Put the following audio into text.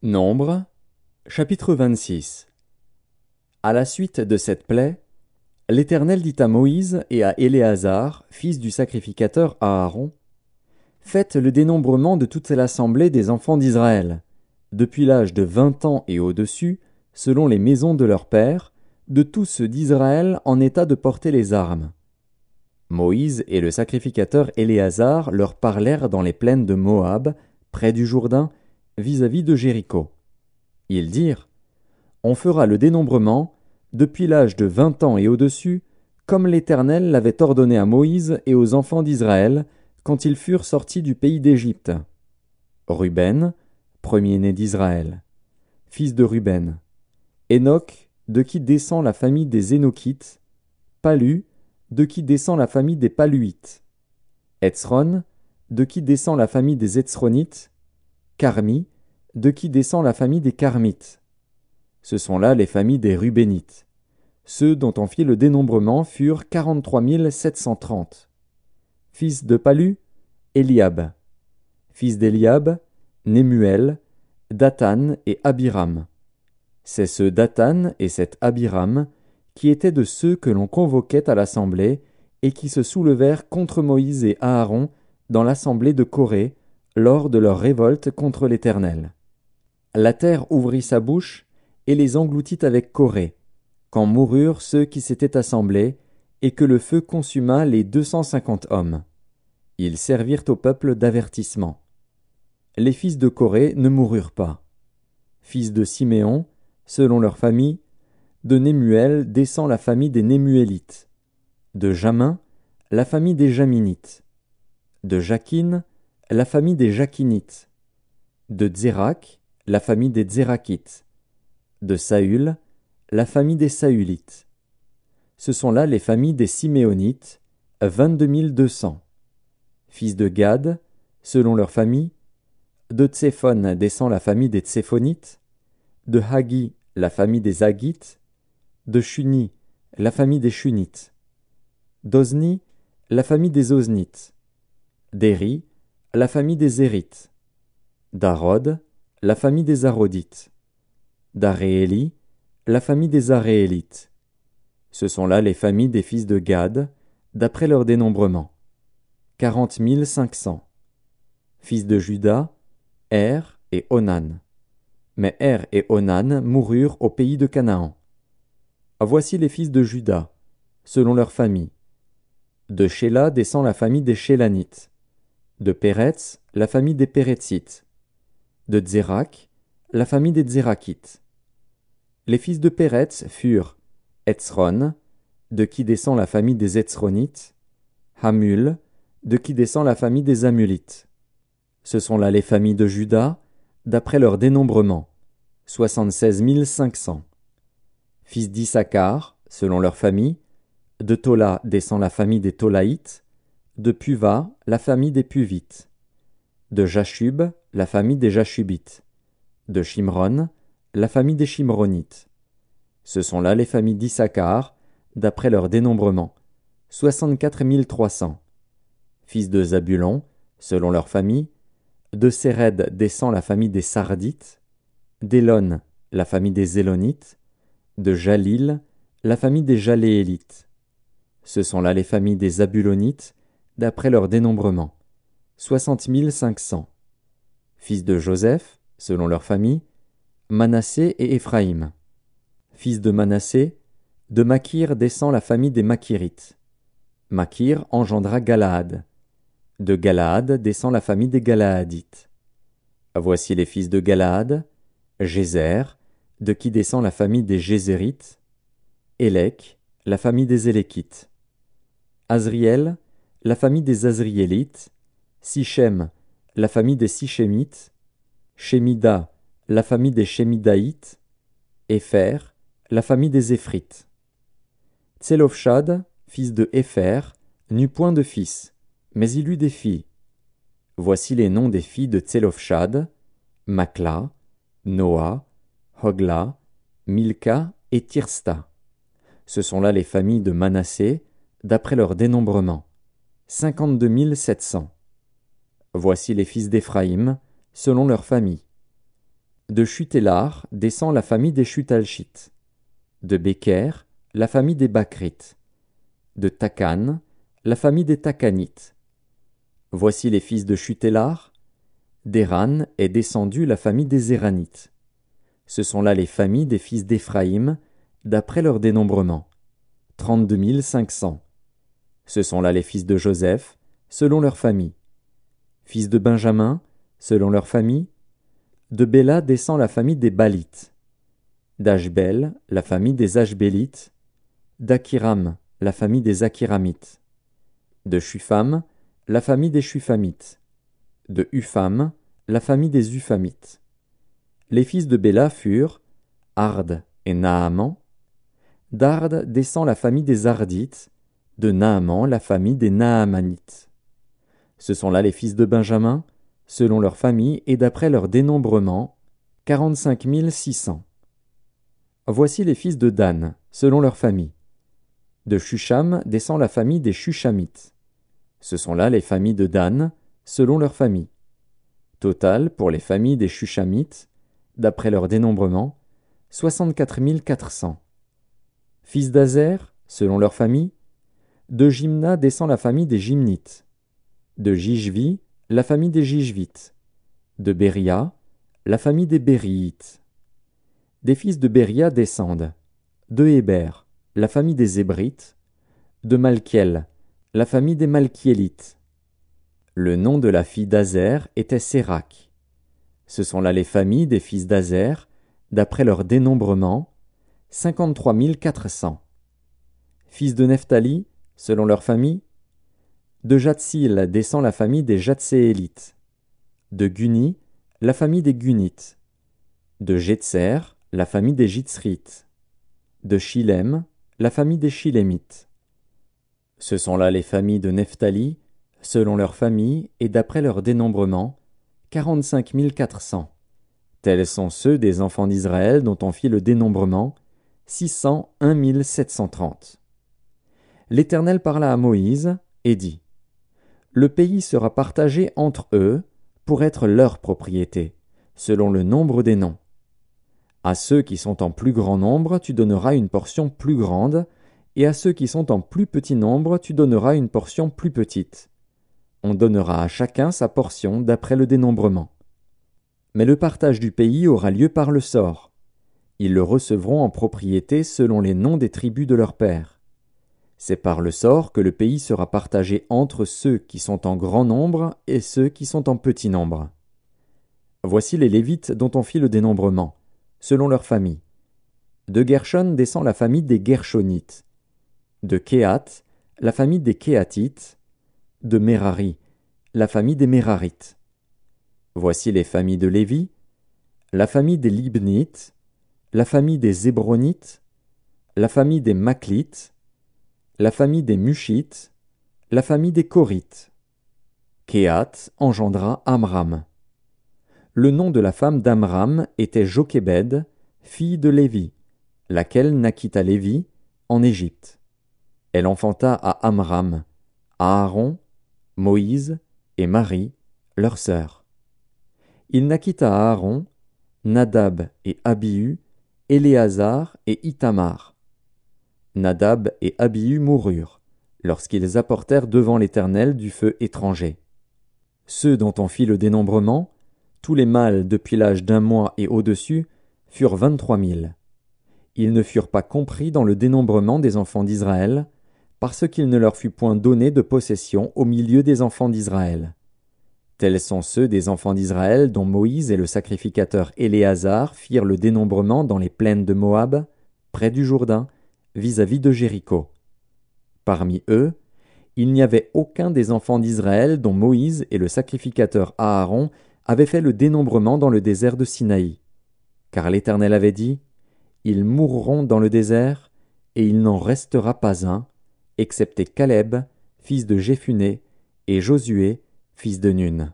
Nombre, chapitre 26. À la suite de cette plaie, l'Éternel dit à Moïse et à Éléazar, fils du sacrificateur Aaron, « Faites le dénombrement de toute l'assemblée des enfants d'Israël, depuis l'âge de 20 ans et au-dessus, selon les maisons de leurs pères, de tous ceux d'Israël en état de porter les armes. » Moïse et le sacrificateur Éléazar leur parlèrent dans les plaines de Moab, près du Jourdain, vis-à-vis de Jéricho. Ils dirent, « On fera le dénombrement, depuis l'âge de 20 ans et au-dessus, comme l'Éternel l'avait ordonné à Moïse et aux enfants d'Israël, quand ils furent sortis du pays d'Égypte. Ruben, premier-né d'Israël, fils de Ruben. Enoch, de qui descend la famille des Énochites. Palu, de qui descend la famille des Paluites. Hetzron, de qui descend la famille des Hetzronites. Carmi, de qui descend la famille des Carmites. Ce sont là les familles des Rubénites. Ceux dont on fit le dénombrement furent 43 730. Fils de Palu, Eliab. Fils d'Eliab, Nemuel, Dathan et Abiram. C'est ce Dathan et cet Abiram qui étaient de ceux que l'on convoquait à l'assemblée et qui se soulevèrent contre Moïse et Aaron dans l'assemblée de Corée lors de leur révolte contre l'Éternel. La terre ouvrit sa bouche et les engloutit avec Corée, quand moururent ceux qui s'étaient assemblés, et que le feu consuma les 250 hommes. Ils servirent au peuple d'avertissement. Les fils de Corée ne moururent pas. Fils de Siméon, selon leur famille, de Nemuel descend la famille des Nemuélites. De Jamin, la famille des Jaminites. De Jakin, la famille des Jakinites. De Zérak, la famille des Zérakites. De Saül, la famille des Saülites. Ce sont là les familles des Siméonites, 22 200. Fils de Gad, selon leur famille, de Tséphon descend la famille des Tséphonites. De Hagi, la famille des Hagites. De Shuni, la famille des Shunites. D'Ozni, la famille des Oznites. d'Éri, la famille des Érites. d'Arod, la famille des Arodites. d'Arééli, la famille des Aréélites. Ce sont là les familles des fils de Gad, d'après leur dénombrement. 40 500. Fils de Juda, Er et Onan. Mais Er et Onan moururent au pays de Canaan. Voici les fils de Juda, selon leur famille. De Shéla descend la famille des Shélanites. De Péretz, la famille des Péretzites. De Zérak, la famille des Zérakites. Les fils de Péretz furent Hetzron, de qui descend la famille des Hetzronites. Hamul, de qui descend la famille des Hamulites. Ce sont là les familles de Juda, d'après leur dénombrement, 76 500. Fils d'Issachar, selon leur famille, de Tola descend la famille des Tolaïtes, de Puva, la famille des Puvites, de Jashub, la famille des Jashubites, de Shimron, la famille des Shimronites. Ce sont là les familles d'Issachar, d'après leur dénombrement, 64 300. Fils de Zabulon, selon leur famille, de Séred descend la famille des Sardites, d'Élon, la famille des Élonites, de Jalil, la famille des Jaléélites. Ce sont là les familles des Zabulonites, d'après leur dénombrement, 60 500. Fils de Joseph, selon leur famille, Manassé et Éphraïm. Fils de Manassé, de Makir descend la famille des Makirites. Makir engendra Galaad. De Galaad descend la famille des Galaadites. Voici les fils de Galaad, Jézer, de qui descend la famille des Jézérites. Élec, la famille des Élékites. Azriel, la famille des Azriélites. Sichem, la famille des Sichémites. Shemida, la famille des Shemidaïtes. Épher, la famille des Éphrites. Tselofshad, fils de Épher, n'eut point de fils, mais il eut des filles. Voici les noms des filles de Tselofshad: Makla, Noa, Hogla, Milka et Tirsta. Ce sont là les familles de Manassé, d'après leur dénombrement, 52 700. Voici les fils d'Éphraïm, selon leur famille. De Chutélar descend la famille des Chutalchites. De Béker, la famille des Bakrites. De Takan, la famille des Takanites. Voici les fils de Chutélar. D'Héran est descendue la famille des Héranites. Ce sont là les familles des fils d'Éphraïm, d'après leur dénombrement. 32 500. Ce sont là les fils de Joseph, selon leur famille. Fils de Benjamin, selon leur famille. De Béla descend la famille des Balites. d'Ashbel, la famille des Ashbélites. d'Akiram, la famille des Akiramites. De Shufam, la famille des Shufamites. De Ufam, la famille des Ufamites. Les fils de Béla furent Ard et Naaman. d'Ard descend la famille des Ardites. De Naaman, la famille des Naamanites. Ce sont là les fils de Benjamin, selon leur famille et d'après leur dénombrement, 45 600. Voici les fils de Dan, selon leur famille. De Shusham descend la famille des Shushamites. Ce sont là les familles de Dan, selon leur famille. Total pour les familles des Shushamites, d'après leur dénombrement, 64 400. Fils d'Azer, selon leur famille. De Jimna descend la famille des Jimnites. De Jijvi, la famille des Jijvites. De Béria, la famille des Bériites. Des fils de Béria descendent. De Héber, la famille des Hébrites. De Malkiel, la famille des Malkiélites. Le nom de la fille d'Azer était Sérac. Ce sont là les familles des fils d'Azer, d'après leur dénombrement, 53 400. Fils de Nephtali, selon leur famille. De Jatsil descend la famille des Jatséélites. De Guni, la famille des Gunites. De Jetser, la famille des Jitzrites. De Shilem, la famille des Shilémites. Ce sont là les familles de Nephtali, selon leur famille et d'après leur dénombrement, 45 400. Tels sont ceux des enfants d'Israël dont on fit le dénombrement, 601 730. L'Éternel parla à Moïse et dit : Le pays sera partagé entre eux pour être leur propriété, selon le nombre des noms. À ceux qui sont en plus grand nombre, tu donneras une portion plus grande, et à ceux qui sont en plus petit nombre, tu donneras une portion plus petite. On donnera à chacun sa portion d'après le dénombrement. Mais le partage du pays aura lieu par le sort. Ils le recevront en propriété selon les noms des tribus de leurs pères. C'est par le sort que le pays sera partagé entre ceux qui sont en grand nombre et ceux qui sont en petit nombre. Voici les Lévites dont on fit le dénombrement, selon leur famille. De Gershon descend la famille des Gershonites. De Kéhat, la famille des Kéhatites. De Merari, la famille des Merarites. Voici les familles de Lévi, la famille des Libnites, la famille des Hébronites, la famille des Maklites, la famille des Mushites, la famille des Korites. Kéhat engendra Amram. Le nom de la femme d'Amram était Jochébed, fille de Lévi, laquelle naquit à Lévi, en Égypte. Elle enfanta à Amram, à Aaron, Moïse et Marie, leur sœur. Il naquit à Aaron, Nadab et Abihu, Éléazar et Ithamar. Nadab et Abihu moururent, lorsqu'ils apportèrent devant l'Éternel du feu étranger. Ceux dont on fit le dénombrement, tous les mâles depuis l'âge d'1 mois et au-dessus, furent 23 000. Ils ne furent pas compris dans le dénombrement des enfants d'Israël, parce qu'il ne leur fut point donné de possession au milieu des enfants d'Israël. Tels sont ceux des enfants d'Israël dont Moïse et le sacrificateur Éléazar firent le dénombrement dans les plaines de Moab, près du Jourdain, vis-à-vis de Jéricho. Parmi eux, il n'y avait aucun des enfants d'Israël dont Moïse et le sacrificateur Aaron avaient fait le dénombrement dans le désert de Sinaï. Car l'Éternel avait dit : Ils mourront dans le désert, et il n'en restera pas un, excepté Caleb, fils de Jéphuné, et Josué, fils de Nun.